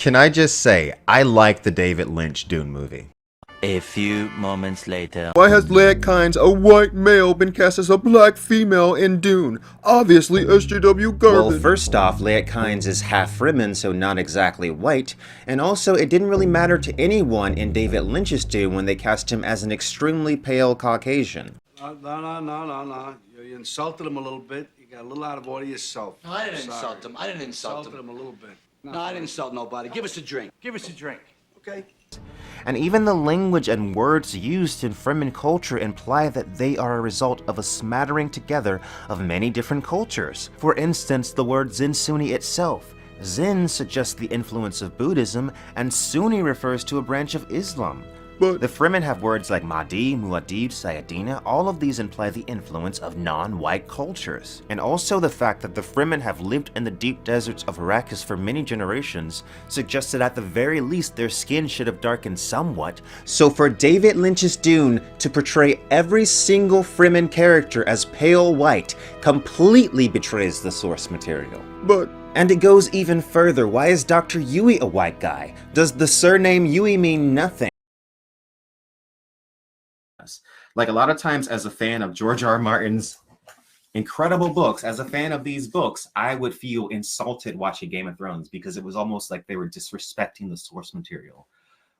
Can I just say, I like the David Lynch Dune movie. A few moments later. Why has Lynch, a white male, been cast as a black female in Dune? Obviously SJW garbage. Well, first off, Leia Kynes is half Fremen, so not exactly white, and also it didn't really matter to anyone in David Lynch's Dune when they cast him as an extremely pale Caucasian. No. You insulted him a little bit. You got a little out of order yourself. No, I didn't insult him. I didn't insult him. Insulted him a little bit. No, I didn't insult nobody. Give us a drink. Give us a drink. Okay? And even the language and words used in Fremen culture imply that they are a result of a smattering together of many different cultures. For instance, the word Zen Sunni itself. Zen suggests the influence of Buddhism, and Sunni refers to a branch of Islam. But the Fremen have words like Mahdi, Muad'Dib, Sayadina. All of these imply the influence of non-white cultures. And also the fact that the Fremen have lived in the deep deserts of Arrakis for many generations suggests that at the very least their skin should have darkened somewhat. So for David Lynch's Dune to portray every single Fremen character as pale white completely betrays the source material. And it goes even further. Why is Dr. Yui a white guy? Does the surname Yui mean nothing? Like a lot of times as a fan of George R. Martin's incredible books, as a fan of these books, I would feel insulted watching Game of Thrones because it was almost like they were disrespecting the source material.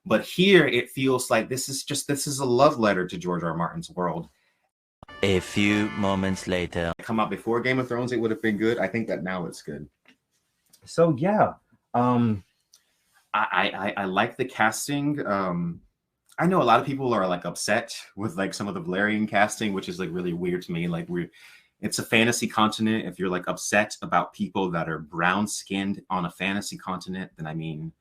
But here it feels like this is a love letter to George R. Martin's world. A few moments later. Come out before Game of Thrones, it would have been good. I think that now it's good. So yeah, I like the casting. I know a lot of people are like upset with like some of the Valerian casting, which is like really weird to me. Like it's a fantasy continent. If you're like upset about people that are brown skinned on a fantasy continent, then I mean,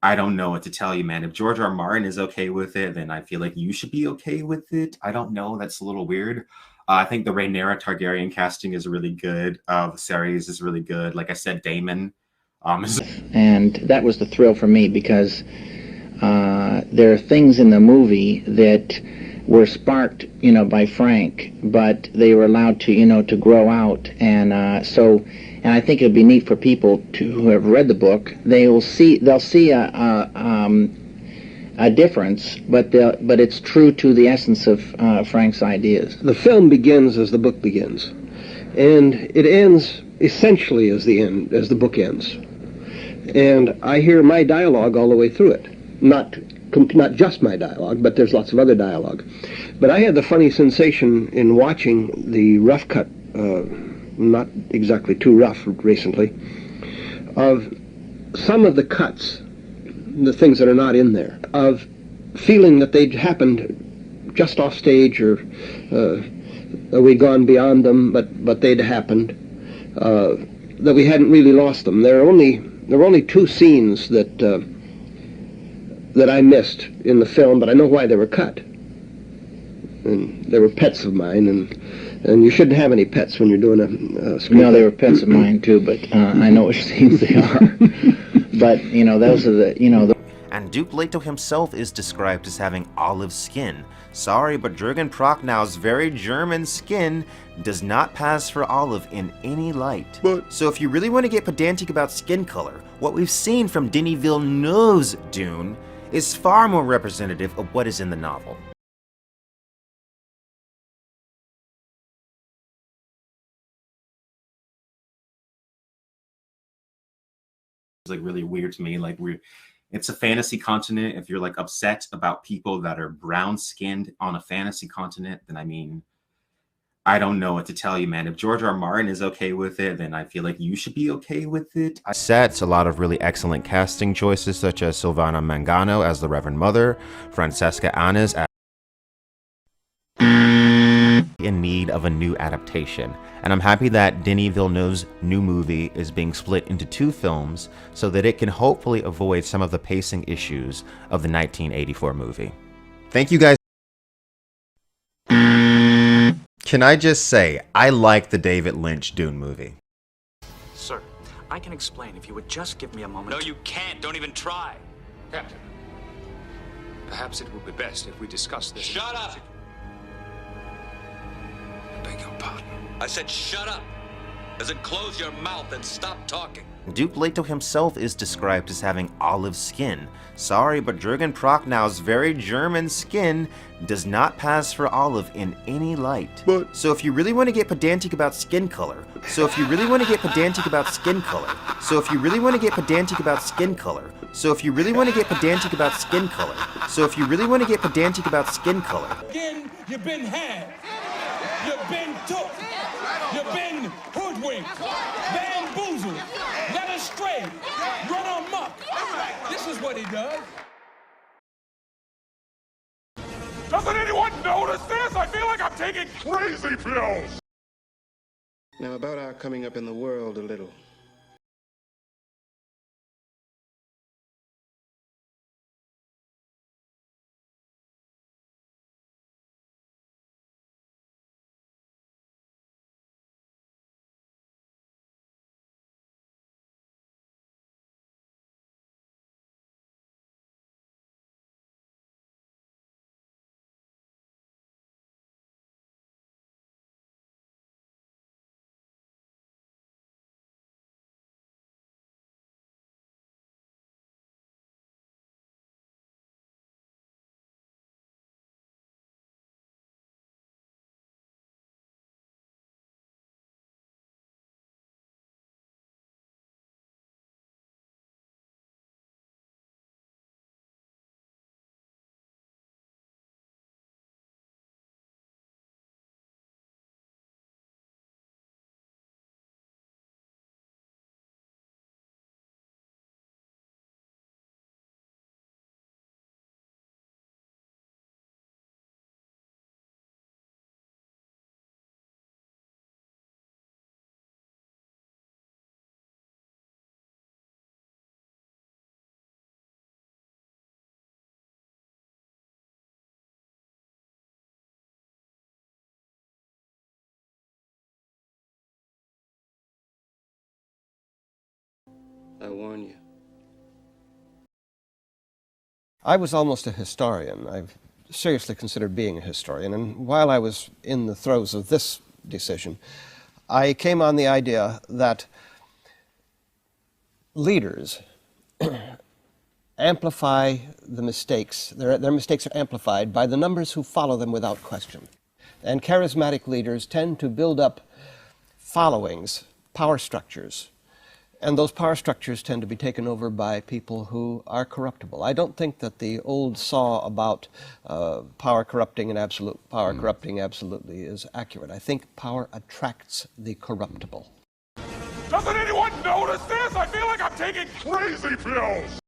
I don't know what to tell you, man. If George R. Martin is okay with it, then I feel like you should be okay with it. I don't know. That's a little weird. I think the Rhaenyra Targaryen casting is really good. Viserys is really good. Like I said, Daemon. And that was the thrill for me because there are things in the movie that were sparked, by Frank, but they were allowed to, to grow out. And and I think it'll be neat for people who have read the book. They'll see a difference, but it's true to the essence of Frank's ideas. The film begins as the book begins, and it ends essentially as the book ends. And I hear my dialogue all the way through it. Not just my dialogue, but there's lots of other dialogue. But I had the funny sensation in watching the rough cut, not exactly too rough recently, of some of the cuts, the things that are not in there, of feeling that they'd happened just off stage, or we'd gone beyond them, but they'd happened, that we hadn't really lost them. There were only two scenes that I missed in the film, but I know why they were cut. And they were pets of mine, and you shouldn't have any pets when you're doing a screenplay. No, they were pets of mine too, but I know which scenes they are. But, those are the. And Duke Leto himself is described as having olive skin. Sorry, but Jürgen Prochnow's very German skin does not pass for olive in any light. So if you really want to get pedantic about skin color, what we've seen from Denis Villeneuve's Dune is far more representative of what is in the novel. It's like really weird to me. Like it's a fantasy continent. If you're like upset about people that are brown skinned on a fantasy continent, then I mean, I don't know what to tell you, man. If George R. Martin is okay with it, then I feel like you should be okay with it. Sets a lot of really excellent casting choices, such as Silvana Mangano as the Reverend Mother, Francesca Annes as in need of a new adaptation. And I'm happy that Denis Villeneuve's new movie is being split into two films so that it can hopefully avoid some of the pacing issues of the 1984 movie. Thank you guys. Can I just say, I like the David Lynch Dune movie. Sir, I can explain if you would just give me a moment. No, you can't. Don't even try. Captain, perhaps it would be best if we discuss this. Shut up! I beg your pardon. I said shut up. As in close your mouth and stop talking. Duke Leto himself is described as having olive skin. Sorry, but Jürgen Prochnow's very German skin does not pass for olive in any light. But- So if you really want to get pedantic about skin color, so if you really want to get pedantic about skin color, so if you really want to get pedantic about skin color, so if you really want to get pedantic about skin color, so if you really want to get pedantic about skin color, Again, you've been had. You've been took. You've been hoodwinked. Bamboozled. Led astray. Run amok. This is what he does. Doesn't anyone notice this? I feel like I'm taking crazy pills. Now about our coming up in the world a little. I warn you. I was almost a historian. I've seriously considered being a historian, and while I was in the throes of this decision, I came on the idea that leaders amplify the mistakes. Their mistakes are amplified by the numbers who follow them without question. And charismatic leaders tend to build up followings, power structures, and those power structures tend to be taken over by people who are corruptible. I don't think that the old saw about power corrupting and absolute power corrupting absolutely is accurate. I think power attracts the corruptible. Doesn't anyone notice this? I feel like I'm taking crazy pills.